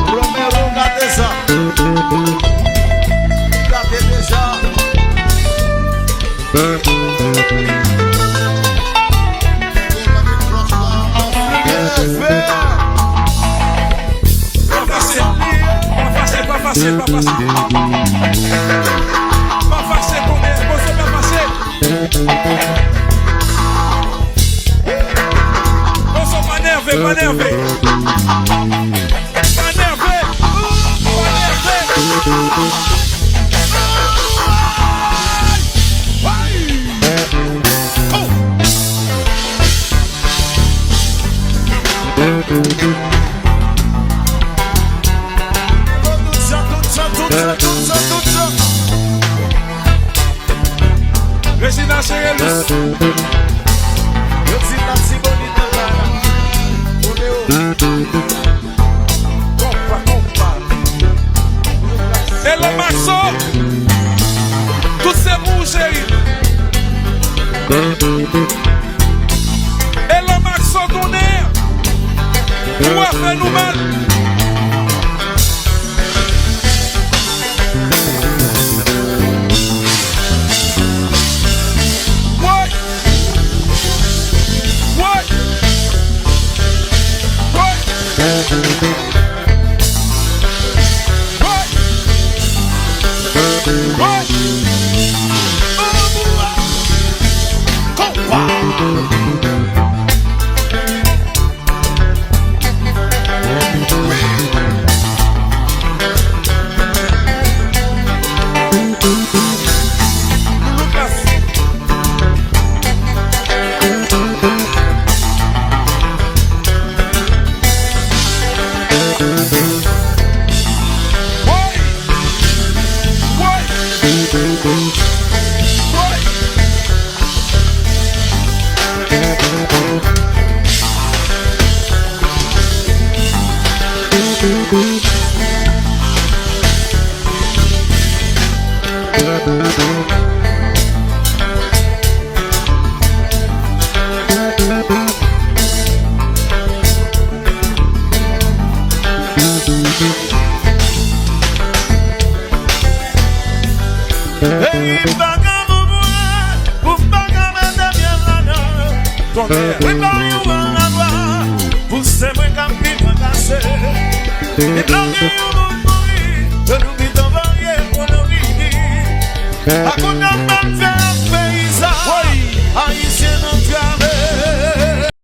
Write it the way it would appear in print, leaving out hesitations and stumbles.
Romero Gadeza. Cadê déjà? Pas passer pour les besoins, pas passer. On s'en pas nervé, pas nervé. Pas nervé, pas nervé. Regina Cheguelus. Eu te dá se bonita, cara. Compa. Ela amassou. Tout c'est rouge aí. Ela amassou ton air. Pour faire nous mal. Agora